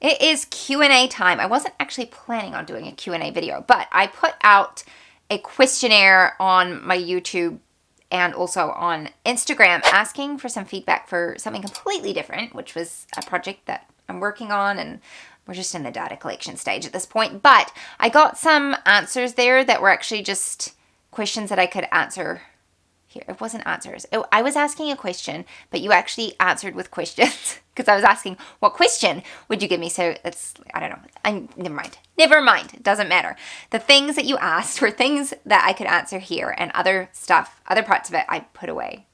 It is Q&A time. I wasn't actually planning on doing a Q&A video, but I put out a questionnaire on my YouTube and also on Instagram asking for some feedback for something completely different, which was a project that I'm working on, and we're just in the data collection stage at this point. But I got some answers there that were actually just questions that I could answer here. It wasn't answers. I was asking a question, but you actually answered with questions because I was asking, what question would you give me? So it's, I don't know. Never mind. It doesn't matter. The things that you asked were things that I could answer here, and other stuff, other parts of it I put away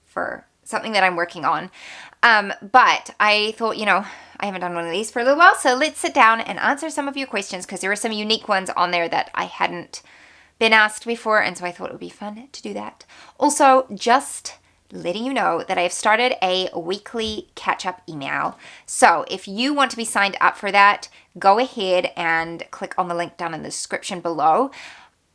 for something that I'm working on. But I thought, I haven't done one of these for a little while, so let's sit down and answer some of your questions because there are some unique ones on there that I hadn't been asked before, and so I thought it would be fun to do that. Also, just letting you know that I have started a weekly catch-up email. So if you want to be signed up for that, go ahead and click on the link down in the description below.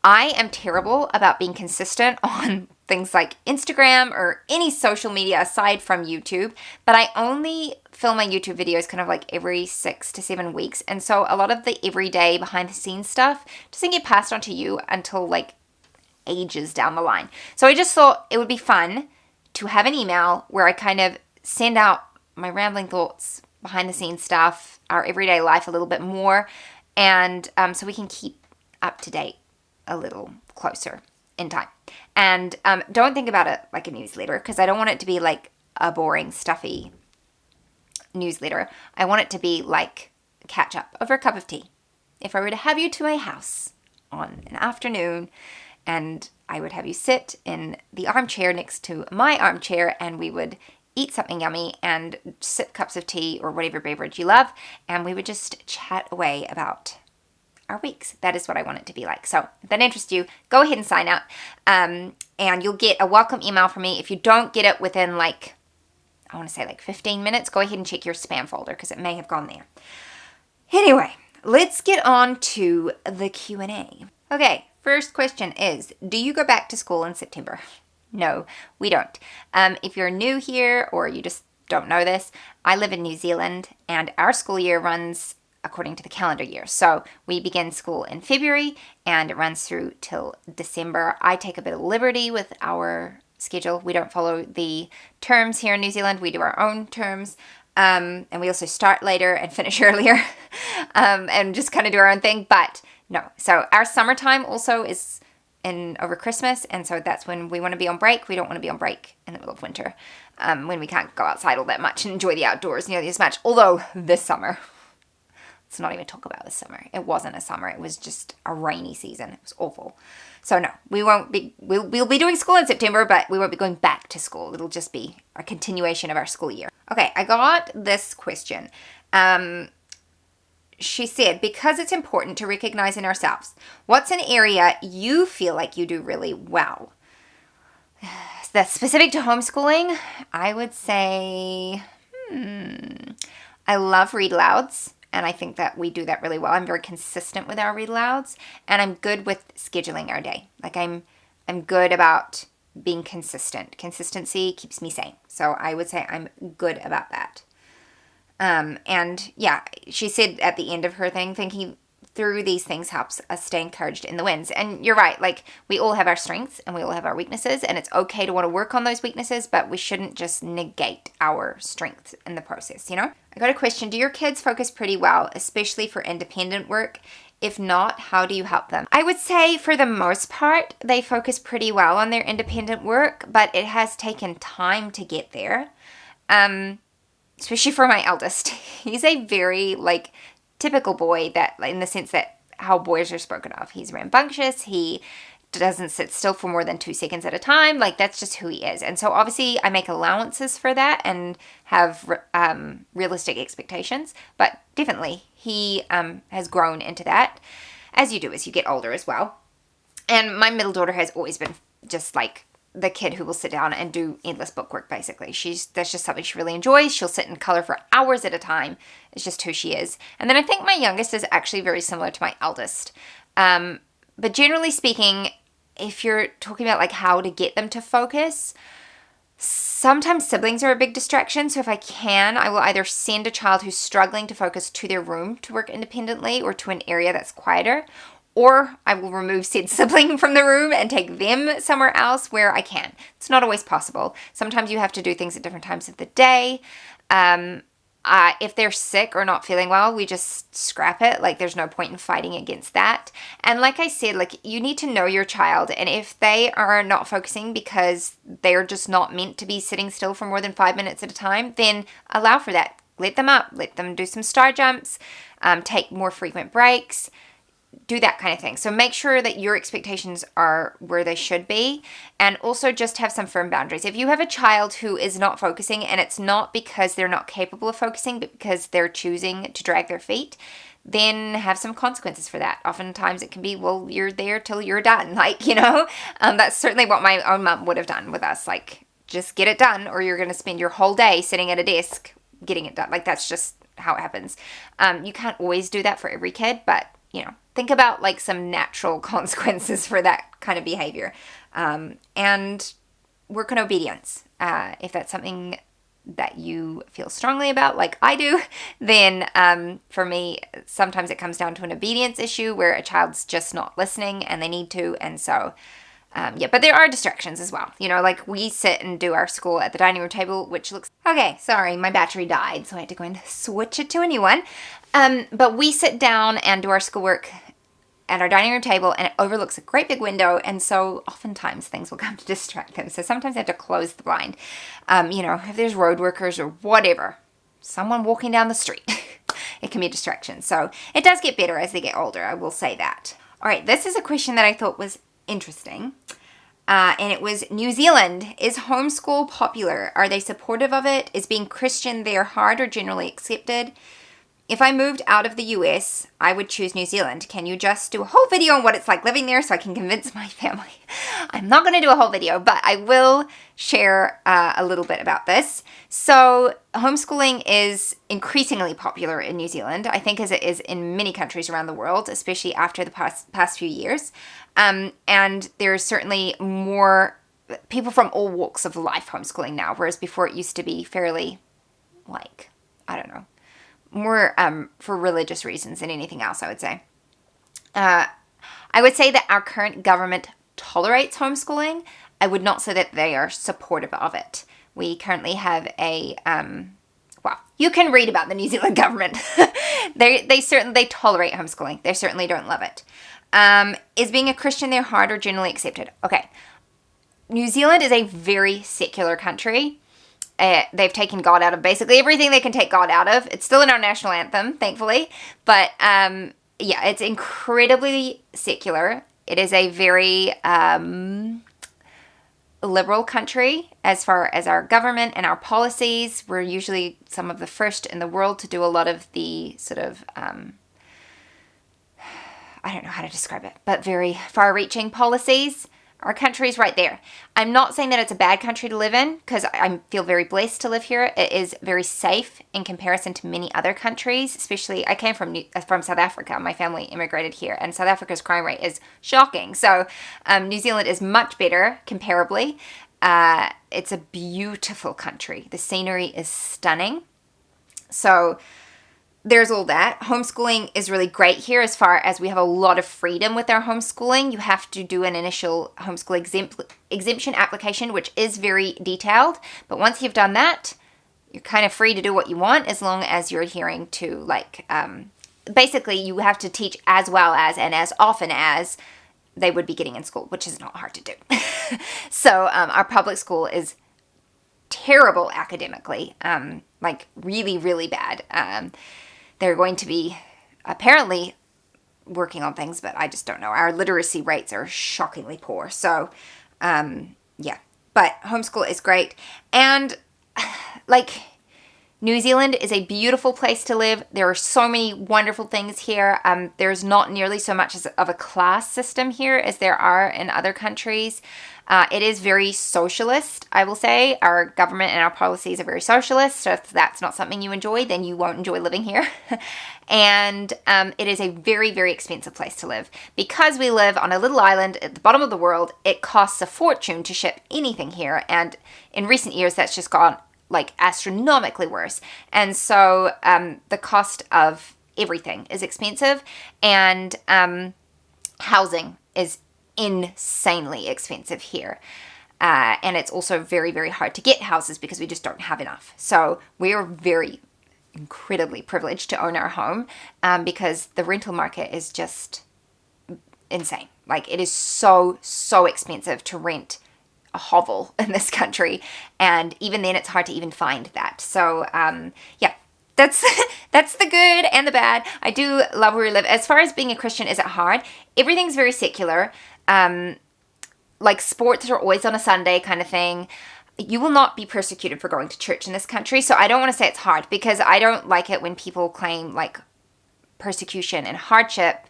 I am terrible about being consistent on things like Instagram or any social media aside from YouTube, but I only film my YouTube videos kind of like every 6 to 7 weeks. And so a lot of the everyday behind the scenes stuff doesn't get passed on to you until like ages down the line. So I just thought it would be fun to have an email where I kind of send out my rambling thoughts, behind the scenes stuff, our everyday life a little bit more, and so we can keep up to date a little closer in time. And don't think about it like a newsletter, because I don't want it to be like a boring, stuffy newsletter. I want it to be like a catch up over a cup of tea. If I were to have you to my house on an afternoon, and I would have you sit in the armchair next to my armchair, and we would eat something yummy and sip cups of tea or whatever beverage you love, and we would just chat away about our weeks. That is what I want it to be like. So if that interests you, go ahead and sign up, and you'll get a welcome email from me. If you don't get it within like 15 minutes, go ahead and check your spam folder because it may have gone there. Anyway, let's get on to the Q&A. Okay, first question is, do you go back to school in September? No, we don't. If you're new here or you just don't know this, I live in New Zealand and our school year runs according to the calendar year. So we begin school in February and it runs through till December. I take a bit of liberty with our schedule. We don't follow the terms here in New Zealand. We do our own terms. And we also start later and finish earlier and just kind of do our own thing. But no, so our summertime also is over Christmas, and so that's when we want to be on break. We don't want to be on break in the middle of winter when we can't go outside all that much and enjoy the outdoors nearly as much. Although this summer, let's not even talk about this summer. It wasn't a summer. It was just a rainy season. It was awful. So no, we'll be doing school in September, but we won't be going back to school. It'll just be a continuation of our school year. Okay, I got this question. She said, because it's important to recognize in ourselves, what's an area you feel like you do really well? That's specific to homeschooling. I would say, I love read alouds, and I think that we do that really well. I'm very consistent with our read alouds, and I'm good with scheduling our day. Like I'm good about being consistent. Consistency keeps me sane. So I would say I'm good about that. And yeah, she said at the end of her thing, thinking through these things helps us stay encouraged in the wins. And you're right, like we all have our strengths and we all have our weaknesses, and it's okay to want to work on those weaknesses, but we shouldn't just negate our strengths in the process, I got a question. Do your kids focus pretty well, especially for independent work? If not, how do you help them? I would say for the most part, they focus pretty well on their independent work, but it has taken time to get there. Especially for my eldest. He's a very, typical boy that, in the sense that how boys are spoken of. He's rambunctious. He doesn't sit still for more than 2 seconds at a time. That's just who he is. And so, obviously, I make allowances for that and have realistic expectations. But definitely, he has grown into that, as you do as you get older as well. And my middle daughter has always been just, the kid who will sit down and do endless bookwork, basically. That's just something she really enjoys. She'll sit and color for hours at a time. It's just who she is. And then I think my youngest is actually very similar to my eldest. But generally speaking, if you're talking about how to get them to focus, Sometimes siblings are a big distraction, so if I can, I will either send a child who's struggling to focus to their room to work independently or to an area that's quieter, or I will remove said sibling from the room and take them somewhere else where I can. It's not always possible. Sometimes you have to do things at different times of the day. If they're sick or not feeling well, we just scrap it. Like, there's no point in fighting against that. And like I said, like, you need to know your child. And if they are not focusing because they're just not meant to be sitting still for more than 5 minutes at a time, then allow for that. Let them up. Let them do some star jumps. Take more frequent breaks. Do that kind of thing. So make sure that your expectations are where they should be, and also just have some firm boundaries. If you have a child who is not focusing, and it's not because they're not capable of focusing, but because they're choosing to drag their feet, then have some consequences for that. Oftentimes it can be, well, you're there till you're done. Like, that's certainly what my own mom would have done with us. Like, just get it done, or you're going to spend your whole day sitting at a desk getting it done. Like, that's just how it happens. You can't always do that for every kid, but think about like some natural consequences for that kind of behavior, and work on obedience. If that's something that you feel strongly about, like I do, then for me, sometimes it comes down to an obedience issue where a child's just not listening and they need to. And so, but there are distractions as well. Like we sit and do our school at the dining room table, which looks, okay, sorry, my battery died, so I had to go and switch it to a new one. But we sit down and do our schoolwork at our dining room table, and it overlooks a great big window, and so oftentimes things will come to distract them. So sometimes I have to close the blind. If there's road workers or whatever, someone walking down the street, it can be a distraction. So it does get better as they get older, I will say that. All right, this is a question that I thought was interesting. And it was, New Zealand, is homeschool popular? Are they supportive of it? Is being Christian there hard or generally accepted? If I moved out of the US, I would choose New Zealand. Can you just do a whole video on what it's like living there so I can convince my family? I'm not going to do a whole video, but I will share a little bit about this. So homeschooling is increasingly popular in New Zealand, I think, as it is in many countries around the world, especially after the past few years. And there's certainly more people from all walks of life homeschooling now, whereas before it used to be fairly, like, I don't know, more for religious reasons than anything else, I would say. I would say that our current government tolerates homeschooling. I would not say that they are supportive of it. We currently have you can read about the New Zealand government. They tolerate homeschooling. They certainly don't love it. Is being a Christian there hard or generally accepted? Okay. New Zealand is a very secular country. They've taken God out of basically everything they can take God out of. It's still in our national anthem, thankfully. But it's incredibly secular. It is a very liberal country as far as our government and our policies. We're usually some of the first in the world to do a lot of the sort of, I don't know how to describe it, but very far-reaching policies. Our country's right there. I'm not saying that it's a bad country to live in, because I feel very blessed to live here. It is very safe in comparison to many other countries, especially I came from South Africa. My family immigrated here, and South Africa's crime rate is shocking. So New Zealand is much better comparably. It's a beautiful country. The scenery is stunning. So there's all that. Homeschooling is really great here as far as we have a lot of freedom with our homeschooling. You have to do an initial homeschool exemption application, which is very detailed. But once you've done that, you're kind of free to do what you want as long as you're adhering to, basically you have to teach as well as and as often as they would be getting in school, which is not hard to do. So our public school is terrible academically, really, really bad. They're going to be apparently working on things, but I just don't know. Our literacy rates are shockingly poor. So, but homeschool is great. And New Zealand is a beautiful place to live. There are so many wonderful things here. There's not nearly so much of a class system here as there are in other countries. It is very socialist, I will say. Our government and our policies are very socialist. So if that's not something you enjoy, then you won't enjoy living here. And it is a very, very expensive place to live. Because we live on a little island at the bottom of the world, it costs a fortune to ship anything here. And in recent years, that's just gone like astronomically worse. And so the cost of everything is expensive, and housing is insanely expensive here. And it's also very, very hard to get houses because we just don't have enough. So we are very incredibly privileged to own our home because the rental market is just insane. Like, it is so, so expensive to rent a hovel in this country, and even then it's hard to even find that. So yeah, that's that's the good and the bad. I do love where we live. As far as being a Christian, is it hard? Everything's very secular. Like, sports are always on a Sunday kind of thing. You will not be persecuted for going to church in this country, so I don't want to say it's hard, because I don't like it when people claim like persecution and hardship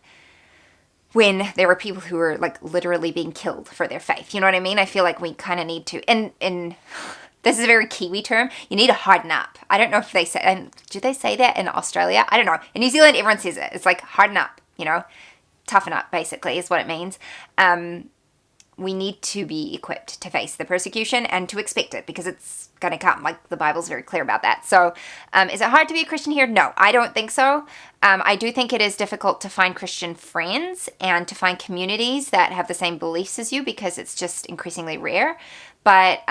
when there were people who were like literally being killed for their faith. You know what I mean? I feel like we kind of need to, and this is a very Kiwi term, you need to harden up. I don't know if they say, and do they say that in Australia? I don't know. In New Zealand, everyone says it. It's like harden up, toughen up, basically, is what it means. We need to be equipped to face the persecution and to expect it, because it's going to come. Like, the Bible's very clear about that. So is it hard to be a Christian here? No, I don't think so. I do think it is difficult to find Christian friends and to find communities that have the same beliefs as you, because it's just increasingly rare. But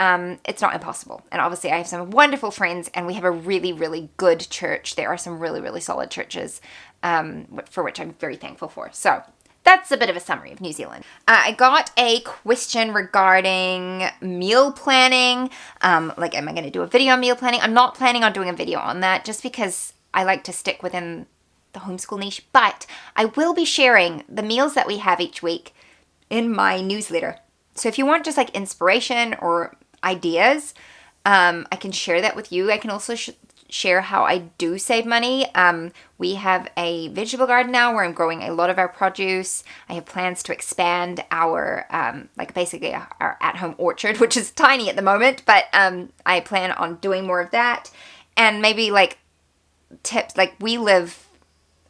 it's not impossible. And obviously I have some wonderful friends, and we have a really, really good church. There are some really, really solid churches for which I'm very thankful for. So that's a bit of a summary of New Zealand. I got a question regarding meal planning. Like, am I going to do a video on meal planning? I'm not planning on doing a video on that, just because I like to stick within the homeschool niche. But I will be sharing the meals that we have each week in my newsletter. So if you want just like inspiration or ideas, I can share that with you. I can also share how I do save money. We have a vegetable garden now where I'm growing a lot of our produce. I have plans to expand our, basically our at-home orchard, which is tiny at the moment, but I plan on doing more of that. And maybe like tips, like we live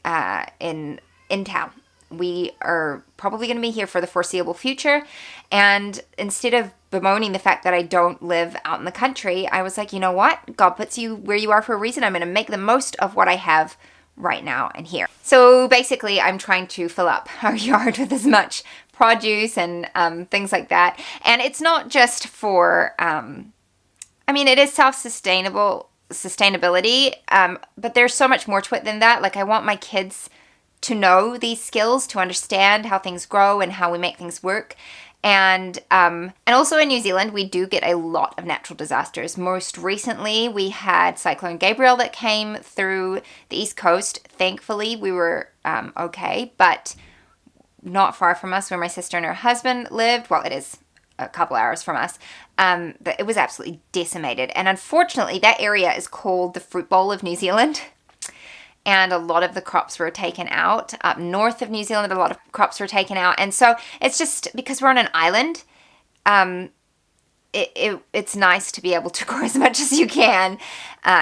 in town. We are probably going to be here for the foreseeable future. And instead of bemoaning the fact that I don't live out in the country, I was like, you know what? God puts you where you are for a reason. I'm going to make the most of what I have right now and here. So basically, I'm trying to fill up our yard with as much produce and things like that. And it's not just for, it is sustainability, but there's so much more to it than that. Like, I want my kids to know these skills, to understand how things grow and how we make things work. And also in New Zealand, we do get a lot of natural disasters. Most recently, we had Cyclone Gabriel that came through the East Coast. Thankfully, we were okay, but not far from us where my sister and her husband lived. Well, it is a couple hours from us. It was absolutely decimated. And unfortunately, that area is called the Fruit Bowl of New Zealand. And a lot of the crops were taken out. Up north of New Zealand, a lot of crops were taken out. And so it's just, because we're on an island, it's nice to be able to grow as much as you can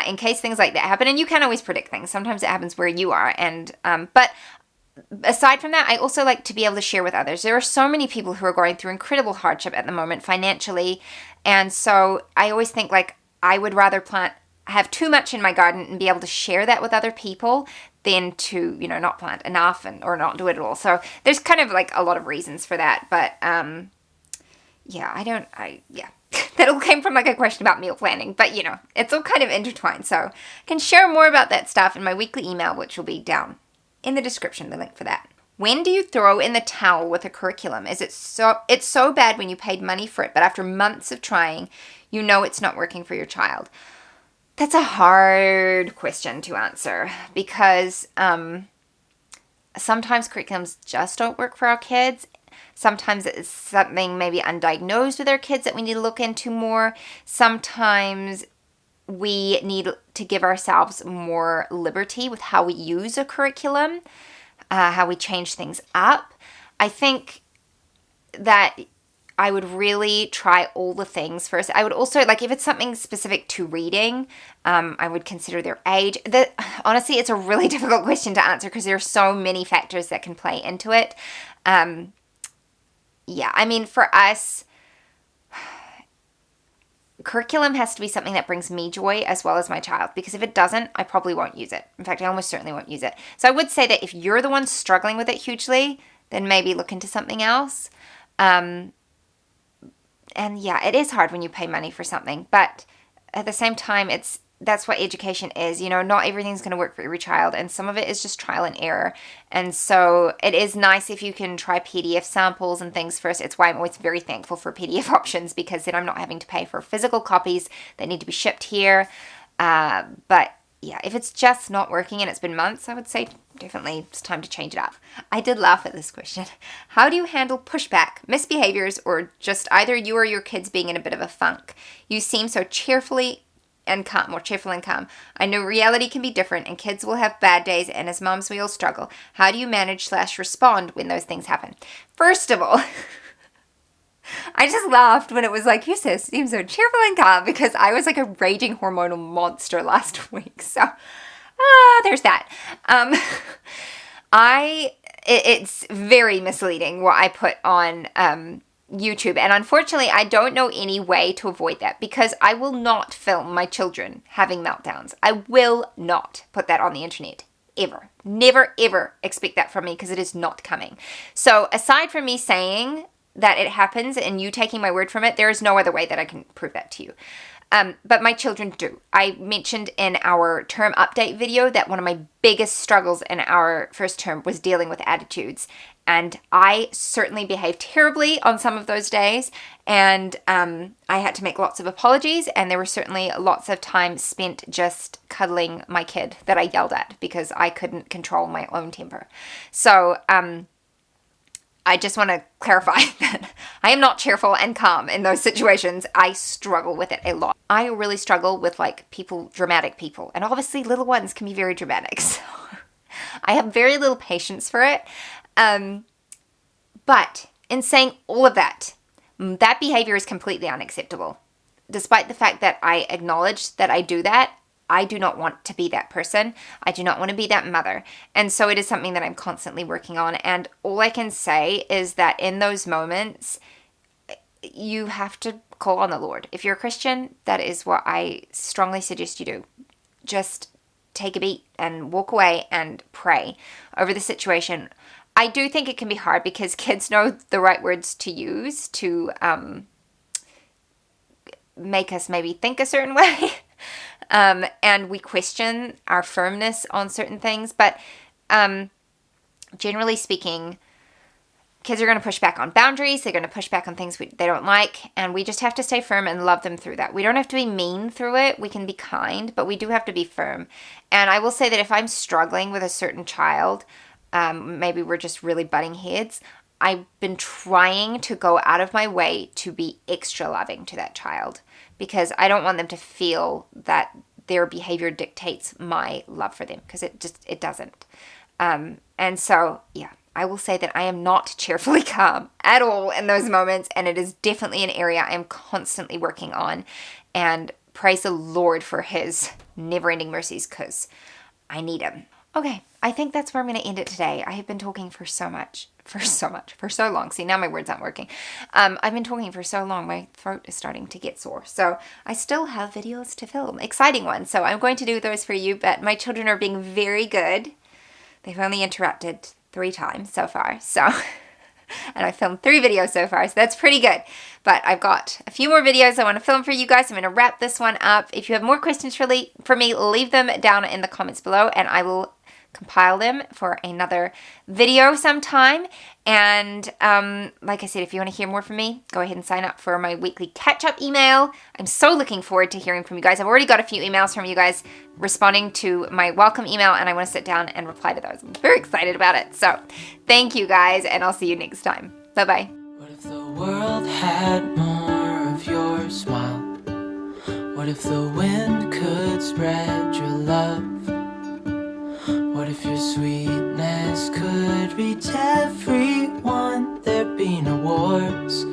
in case things like that happen. And you can't always predict things. Sometimes it happens where you are. And but aside from that, I also like to be able to share with others. There are so many people who are going through incredible hardship at the moment financially. And so I always think, like, I would rather have too much in my garden and be able to share that with other people than to, not plant enough or not do it at all. So there's kind of like a lot of reasons for that. But that all came from like a question about meal planning. But it's all kind of intertwined. So I can share more about that stuff in my weekly email, which will be down in the description, the link for that. When do you throw in the towel with a curriculum? It's so bad when you paid money for it, but after months of trying, it's not working for your child. That's a hard question to answer, because sometimes curriculums just don't work for our kids. Sometimes it's something maybe undiagnosed with our kids that we need to look into more. Sometimes we need to give ourselves more liberty with how we use a curriculum, how we change things up. I think that I would really try all the things first. I would also, like, if it's something specific to reading, I would consider their age. Honestly, it's a really difficult question to answer because there are so many factors that can play into it. Yeah, I mean, for us, curriculum has to be something that brings me joy as well as my child, because if it doesn't, I probably won't use it. In fact, I almost certainly won't use it. So I would say that if you're the one struggling with it hugely, then maybe look into something else. And yeah, it is hard when you pay money for something, but at the same time, that's what education is. You know, not everything's going to work for every child, and some of it is just trial and error. And so it is nice if you can try PDF samples and things first. It's why I'm always very thankful for PDF options, because then I'm not having to pay for physical copies that need to be shipped here. But yeah, if it's just not working and it's been months, I would say definitely it's time to change it up. I did laugh at this question. How do you handle pushback, misbehaviors, or just either you or your kids being in a bit of a funk? You seem so cheerful and calm. I know reality can be different and kids will have bad days, and as moms we all struggle. How do you manage/respond when those things happen? First of all, I just laughed when it was like, you seem so cheerful and calm, because I was like a raging hormonal monster last week. So, there's that. It's very misleading what I put on YouTube. And unfortunately, I don't know any way to avoid that, because I will not film my children having meltdowns. I will not put that on the internet. Ever. Never, ever expect that from me, because it is not coming. So aside from me saying that it happens and you taking my word from it, there is no other way that I can prove that to you. But my children do. I mentioned in our term update video that one of my biggest struggles in our first term was dealing with attitudes. And I certainly behaved terribly on some of those days. And I had to make lots of apologies. And there were certainly lots of time spent just cuddling my kid that I yelled at because I couldn't control my own temper. So I just want to clarify that I am not cheerful and calm in those situations. I struggle with it a lot. I really struggle with dramatic people. And obviously little ones can be very dramatic. So I have very little patience for it. But in saying all of that, that behavior is completely unacceptable. Despite the fact that I acknowledge that I do that, I do not want to be that person. I do not want to be that mother. And so it is something that I'm constantly working on. And all I can say is that in those moments, you have to call on the Lord. If you're a Christian, that is what I strongly suggest you do. Just take a beat and walk away and pray over the situation. I do think it can be hard because kids know the right words to use to make us maybe think a certain way. And we question our firmness on certain things. But generally speaking, kids are going to push back on boundaries. They're going to push back on things they don't like. And we just have to stay firm and love them through that. We don't have to be mean through it. We can be kind, but we do have to be firm. And I will say that if I'm struggling with a certain child, maybe we're just really butting heads, I've been trying to go out of my way to be extra loving to that child, because I don't want them to feel that their behavior dictates my love for them, because it doesn't. And so, yeah, I will say that I am not cheerfully calm at all in those moments, and it is definitely an area I am constantly working on. And praise the Lord for his never-ending mercies, because I need him. Okay, I think that's where I'm going to end it today. I have been talking for so long. See, now my words aren't working. I've been talking for so long, my throat is starting to get sore. So I still have videos to film, exciting ones. So I'm going to do those for you, but my children are being very good. They've only interrupted 3 times so far. So, and I filmed 3 videos so far, so that's pretty good. But I've got a few more videos I want to film for you guys. I'm going to wrap this one up. If you have more questions for me, leave them down in the comments below, and I will compile them for another video sometime. And like I said, if you want to hear more from me, go ahead and sign up for my weekly catch-up email. I'm so looking forward to hearing from you guys. I've already got a few emails from you guys responding to my welcome email, and I want to sit down and reply to those. I'm very excited about it. So thank you guys, and I'll see you next time. Bye-bye. What if the world had more of your smile? What if the wind could spread your love? What if your sweetness could reach everyone? There'd be no wars,